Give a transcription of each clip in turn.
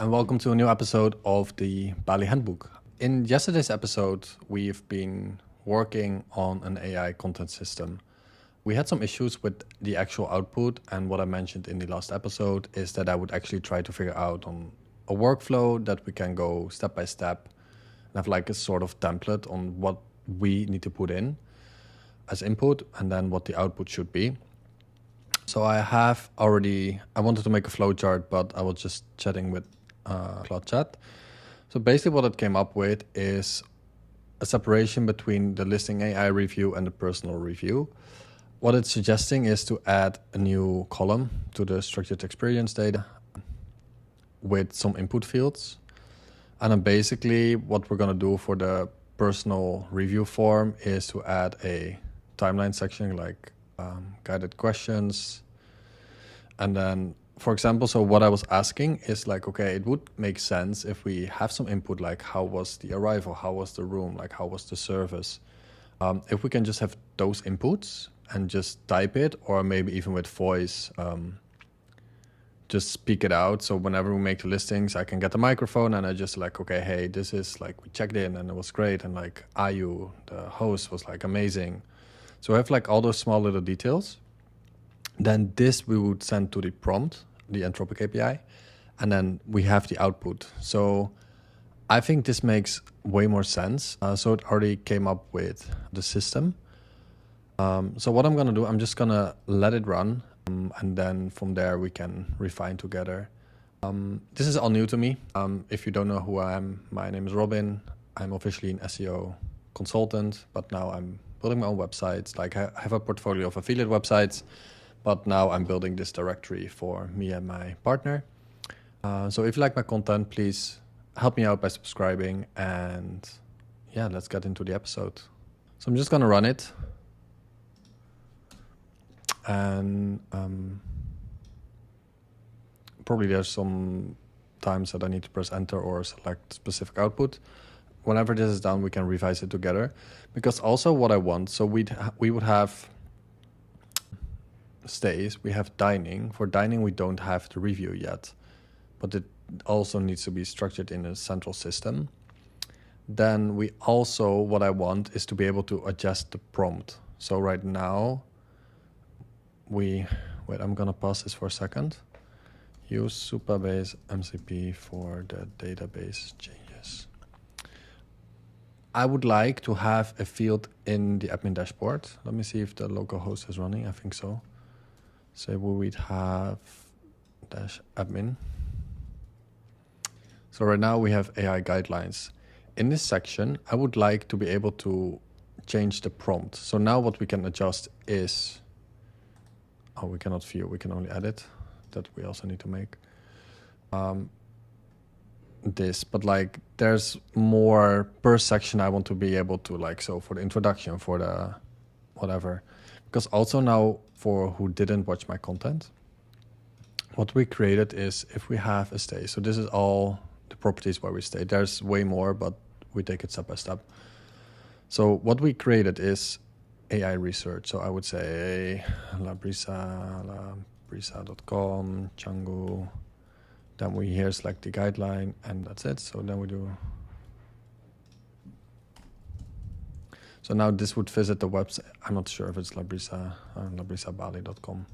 and welcome to a new episode of the Bali Handbook. In yesterday's episode, we've been working on an AI content system. We had some issues with the actual output, and what I mentioned in the last episode is that I would actually try to figure out on a workflow that we can go step by step and have like a sort of template on what we need to put in as input and then what the output should be. So I wanted to make a flowchart, but I was just chatting with Cloud Chat. So basically what it came up with is a separation between the listing AI review and the personal review. What it's suggesting is to add a new column to the structured experience data with some input fields. And then basically what we're going to do for the personal review form is to add a timeline section like guided questions. And then, for example, so what I was asking is like, okay, it would make sense if we have some input like how was the arrival, how was the room, like how was the service. If we can just have those inputs and just type it, or maybe even with voice, just speak it out. So whenever we make the listings, I can get the microphone and I just like, okay, hey, this is like, we checked in and it was great. And like Ayu, the host, was like amazing. So I have like all those small little details. Then this we would send to the prompt, the Anthropic API, and then we have the output. So I think this makes way more sense. So it already came up with the system. So what I'm going to do, I'm just going to let it run. And then from there we can refine together. This is all new to me. If you don't know who I am, my name is Robin. I'm officially an SEO consultant, but now I'm building my own websites. Like I have a portfolio of affiliate websites, but now I'm building this directory for me and my partner. So if you like my content, please help me out by subscribing. And yeah, let's get into the episode. So I'm just going to run it. And probably there's some times that I need to press enter or select specific output. Whenever this is done, we can revise it together. Because also what I want, so we would have stays, we have dining. For dining, we don't have the review yet, but it also needs to be structured in a central system. Then we also, what I want is to be able to adjust the prompt. So right now, I'm gonna pause this for a second. Use Superbase MCP for the database changes. I would like to have a field in the admin dashboard. Let me see if the local host is running. I think so. So we would have -admin. So right now we have AI guidelines. In this section, I would like to be able to change the prompt. So now what we can adjust is, we cannot view, we can only edit. That we also need to make. This, but like there's more per section I want to be able to like, so for the introduction, for the whatever. Because also now for who didn't watch my content, what we created is if we have a stay. So this is all the properties where we stay. There's way more, but we take it step by step. So what we created is AI research. So I would say labrisa.com, Changu. Then we here select the guideline and that's it. So then we do. So now this would visit the website. I'm not sure if it's labrisa, labrisabali.com.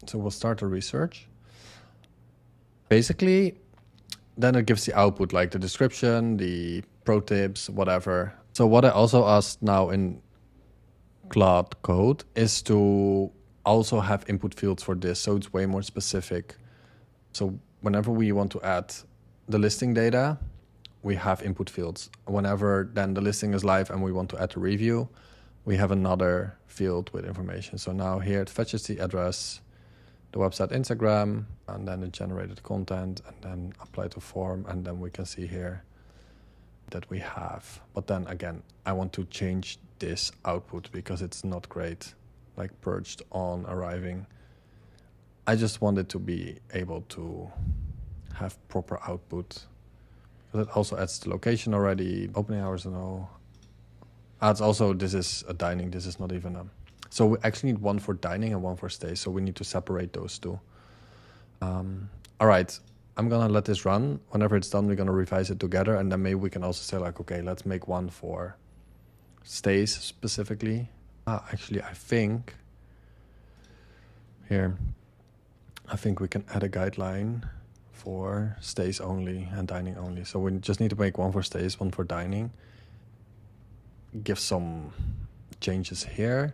So we'll start the research. Basically, then it gives the output, like the description, the pro tips, whatever. So what I also asked now in CloudCode is to also have input fields for this, so it's way more specific. So whenever we want to add the listing data, we have input fields. Whenever then the listing is live and we want to add a review, we have another field with information. So now here it fetches the address, the website, Instagram, and then the generated content, and then apply to form, and then we can see here that we have. But then again, I want to change this output because it's not great, like purged on arriving. I just wanted to be able to have proper output. It also adds the location already, opening hours and all. It's also, this is a dining, this is not even a So we actually need one for dining and one for stay. So we need to separate those two. All right, I'm gonna let this run. Whenever it's done, we're gonna revise it together, and then maybe we can also say like, okay, let's make one for stays specifically. Actually, I think here, I think we can add a guideline for stays only and dining only. So we just need to make one for stays, one for dining. Give some changes here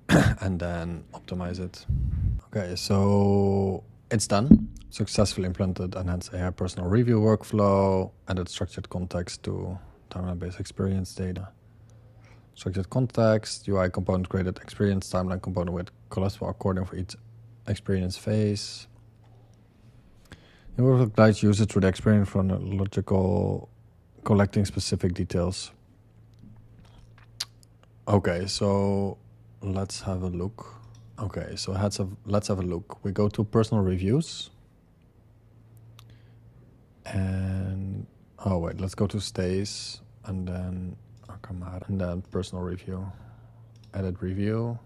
and then optimize it. Okay, so it's done. Successfully implemented enhanced AI personal review workflow, added structured context to timeline-based experience data. Structured context, UI component created experience timeline component with cholesterol according for each experience phase. The workflow guides users through the experience from a logical collecting specific details. Okay, so let's have a look. Okay, so let's have a look. We go to personal reviews. And oh wait, let's go to stays and then and then personal review. Edit review.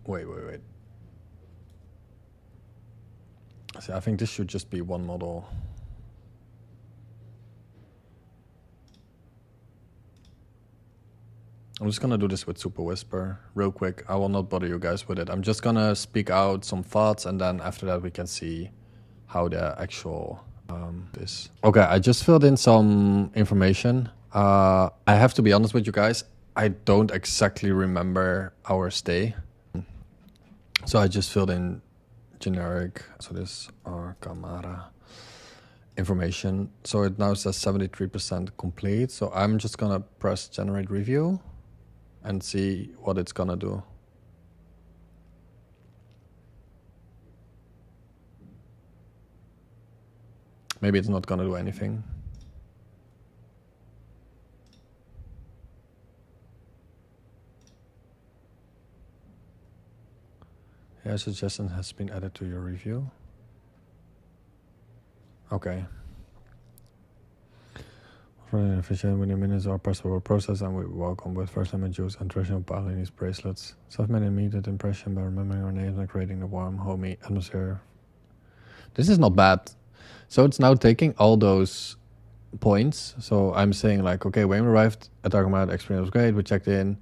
Wait. See, I think this should just be one model. I'm just gonna do this with Super Whisper real quick. I will not bother you guys with it. I'm just gonna speak out some thoughts, and then after that we can see how the actual is. Okay, I just filled in some information. I have to be honest with you guys. I don't exactly remember our stay, so I just filled in generic. So this our camera information. So it now says 73% complete. So I'm just gonna press generate review and see what it's gonna do. Maybe it's not gonna do anything. Yeah, suggestion has been added to your review. Okay. Running efficient within minutes or possible process, and we welcome with first image use and traditional Balinese bracelets. Self-made immediate impression by remembering our names and creating a warm, homey atmosphere. This is not bad. So it's now taking all those points. So I'm saying like, okay, when we arrived at Argamad, experience was great. We checked in.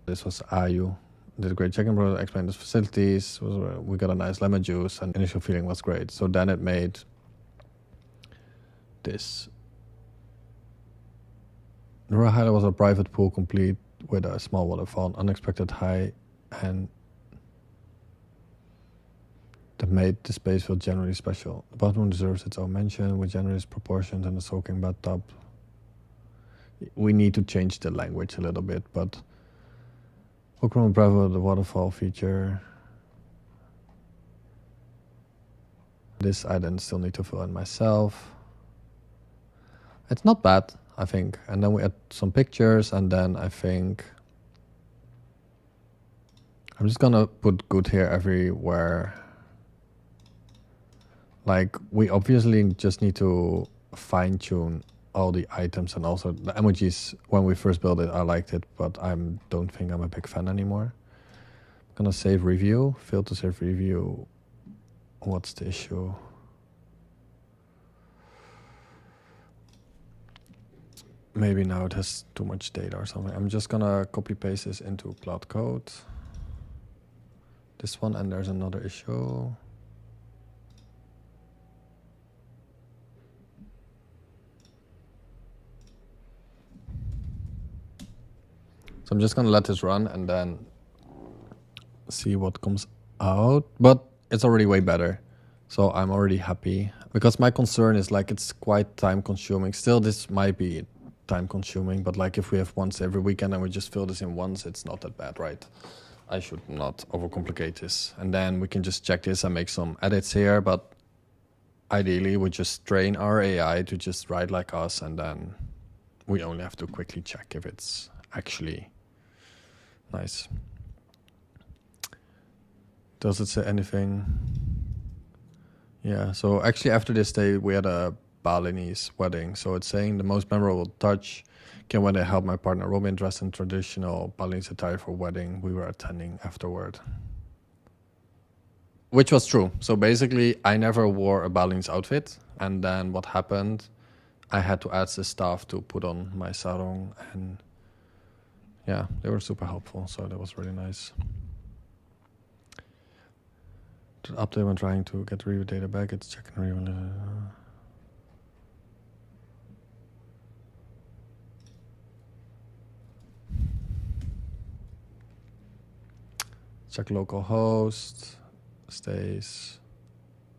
This was Ayu. Did a great check-in, explained the facilities. We got a nice lemon juice, and initial feeling was great. So then it made this. The Royal Highlight was a private pool complete with a small waterfall, unexpected high, and that made the space feel generally special. The bathroom deserves its own mention with generous proportions and a soaking bathtub. We need to change the language a little bit, but Oakland Bravo, the waterfall feature. This I then still need to fill in myself. It's not bad, I think. And then we add some pictures, and then I think I'm just gonna put good here everywhere. Like, we obviously just need to fine tune all the items, and also the emojis. When we first built it, I liked it, but I don't think I'm a big fan anymore. I'm gonna save review, fail to save review. What's the issue? Maybe now it has too much data or something. I'm just gonna copy paste this into CloudCode. This one, and there's another issue. So I'm just gonna let this run and then see what comes out. But it's already way better. So I'm already happy. Because my concern is like it's quite time consuming. Still, this might be time consuming, but like if we have once every weekend and we just fill this in once, it's not that bad, right? I should not overcomplicate this. And then we can just check this and make some edits here, but ideally we just train our AI to just write like us, and then we only have to quickly check if it's actually nice. Does it say anything? Yeah, so actually after this day we had a Balinese wedding. So it's saying the most memorable touch came when I helped my partner Robin dress in traditional Balinese attire for a wedding we were attending afterward. Which was true. So basically, I never wore a Balinese outfit. And then what happened, I had to ask the staff to put on my sarong. And yeah, they were super helpful. So that was really nice. To update when trying to get review data back, it's checking review. Check local host, stays,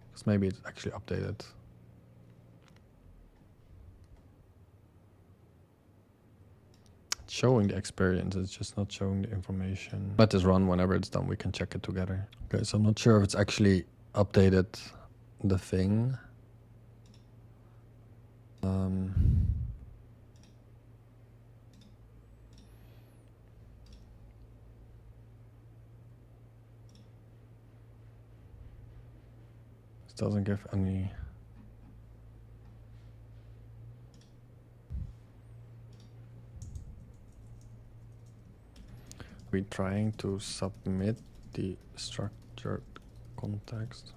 because maybe it's actually updated. It's showing the experience, it's just not showing the information. Let this run, whenever it's done, we can check it together. Okay, so I'm not sure if it's actually updated the thing. It doesn't give any. We're trying to submit the structured context.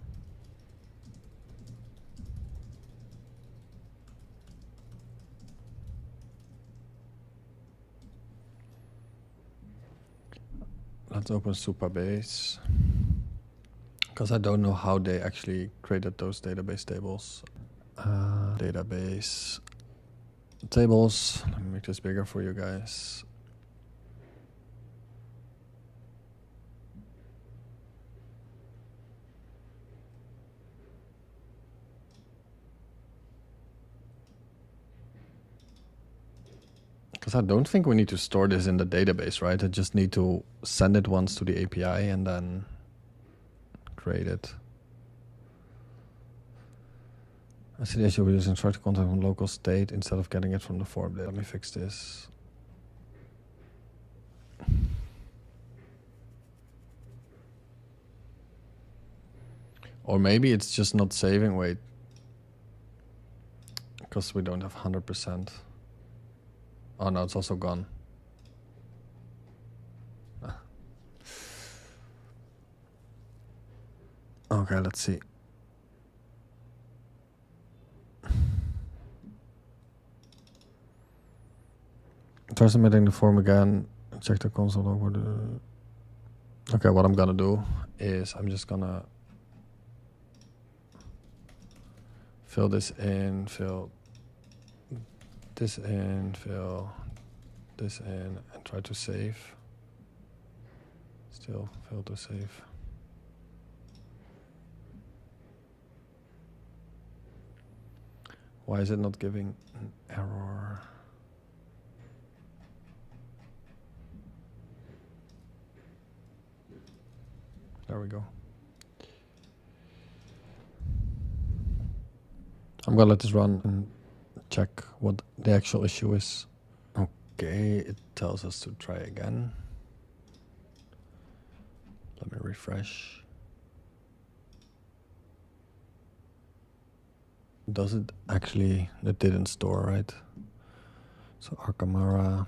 Let's open Superbase, because I don't know how they actually created those database tables. Database tables. Let me make this bigger for you guys. Because I don't think we need to store this in the database, right? I just need to send it once to the API and then create it. I see the issue with using structured content from local state instead of getting it from the form. Let me fix this. Or maybe it's just not saving, wait. Because we don't have 100%. Oh no, it's also gone. Okay, let's see. Try submitting the form again. Check the console log. Okay, what I'm gonna do is I'm just gonna fill this in, fill this in, fill this in, and try to save. Still fail to save. Why is it not giving an error? There we go. I'm gonna let this run and check what the actual issue is. Okay, it tells us to try again. Let me refresh. Does it actually, it didn't store, right? So our camera.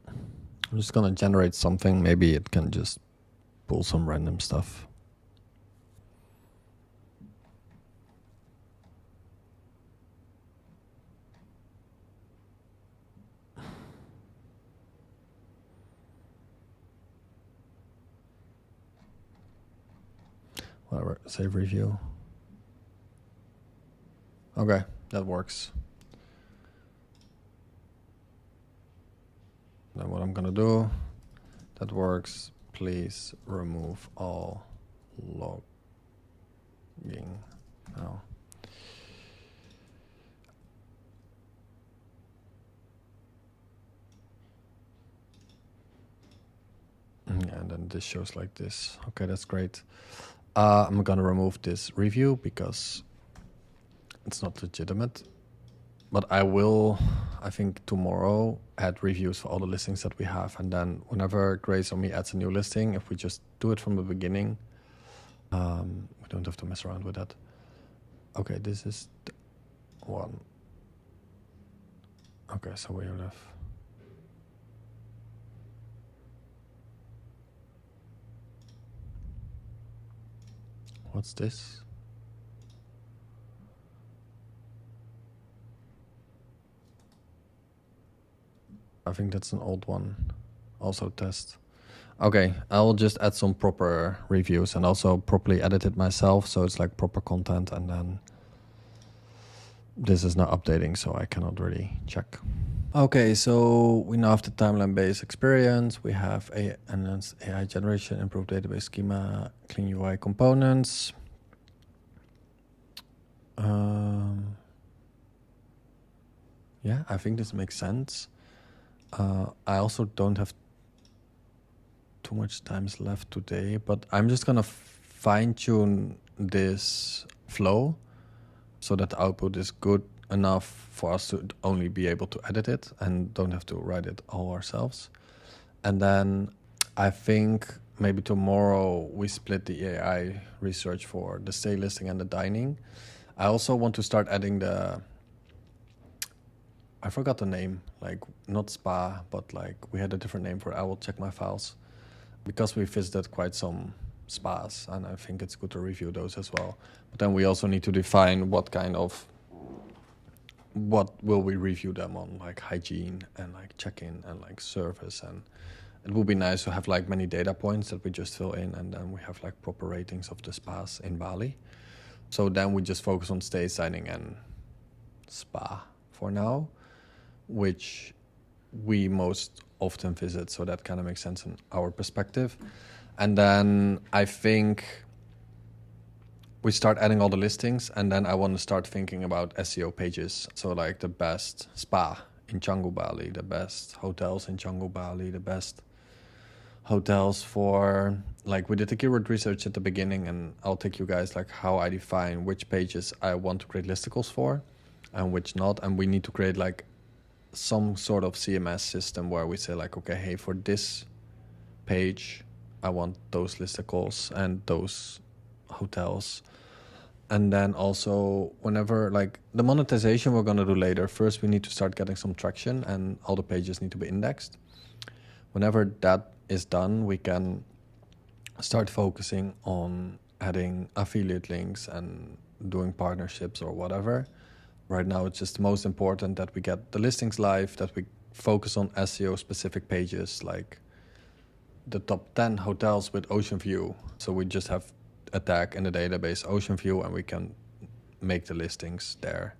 I'm just gonna generate something. Maybe it can just pull some random stuff. Whatever, save review. Okay, that works. Then what I'm gonna do, that works. Please remove all logging now. And then this shows like this. Okay, that's great. I'm gonna remove this review because it's not legitimate. But I will, I think tomorrow, add reviews for all the listings that we have. And then whenever Grace or me adds a new listing, if we just do it from the beginning, we don't have to mess around with that. Okay, this is the one. Okay, so we have... What's this? I think that's an old one. Also test. Okay, I'll just add some proper reviews and also properly edit it myself, so it's like proper content, and then this is not updating, so I cannot really check. Okay, so we now have the timeline-based experience. We have enhanced AI generation, improved database schema, clean UI components. Yeah, I think this makes sense. I also don't have too much time left today, but I'm just gonna fine-tune this flow so that the output is good enough for us to only be able to edit it and don't have to write it all ourselves. And then I think maybe tomorrow we split the AI research for the stay listing and the dining. I also want to start adding I forgot the name, like not spa, but like we had a different name for it. I will check my files because we visited quite some spas, and I think it's good to review those as well. But then we also need to define what will we review them on, like hygiene and like check-in and like service. And it would be nice to have like many data points that we just fill in, and then we have like proper ratings of the spas in Bali. So then we just focus on stay, dining, and spa for now, which we most often visit. So that kind of makes sense in our perspective. And then I think we start adding all the listings, and then I want to start thinking about SEO pages. So like the best spa in Canggu, Bali, the best hotels in Canggu, Bali, the best hotels for, like we did the keyword research at the beginning, and I'll take you guys like how I define which pages I want to create listicles for and which not. And we need to create like some sort of CMS system where we say like, okay, hey, for this page, I want those listicles and those hotels. And then also whenever like the monetization we're going to do later, first we need to start getting some traction and all the pages need to be indexed. Whenever that is done, we can start focusing on adding affiliate links and doing partnerships or whatever. Right now, it's just most important that we get the listings live, that we focus on SEO specific pages, like the top 10 hotels with ocean view. So we just have a tag in the database, ocean view, and we can make the listings there.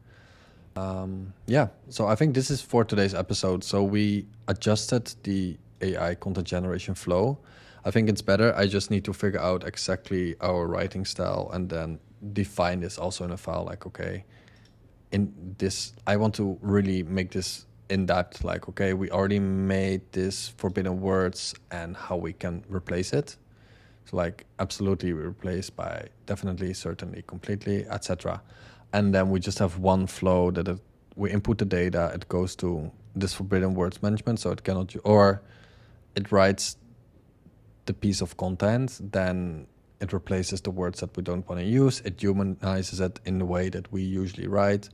Yeah, so I think this is for today's episode. So we adjusted the AI content generation flow. I think it's better. I just need to figure out exactly our writing style and then define this also in a file, like, okay, in this, I want to really make this in depth, like, okay, we already made this forbidden words and how we can replace it. So like absolutely replace by definitely, certainly, completely, etc. And then we just have one flow that we input the data, it goes to this forbidden words management, so it cannot, or it writes the piece of content, then it replaces the words that we don't want to use. It humanizes it in the way that we usually write.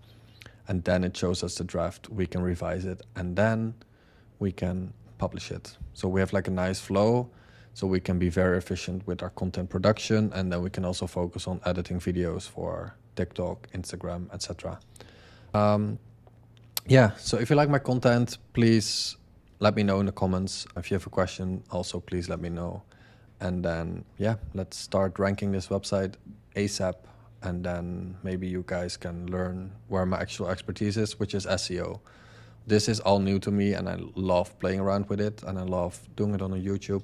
And then it shows us the draft. We can revise it. And then we can publish it. So we have like a nice flow. So we can be very efficient with our content production. And then we can also focus on editing videos for TikTok, Instagram, etc. Yeah, so if you like my content, please let me know in the comments. If you have a question, also please let me know. And then, yeah, let's start ranking this website ASAP. And then maybe you guys can learn where my actual expertise is, which is SEO. This is all new to me, and I love playing around with it, and I love doing it on YouTube.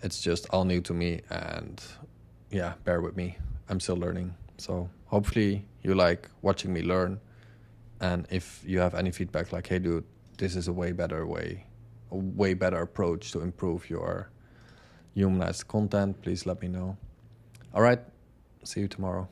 It's just all new to me, and yeah, bear with me. I'm still learning. So hopefully you like watching me learn. And if you have any feedback like, hey, dude, this is a way better approach to improve your humanized content, please let me know. All right, see you tomorrow.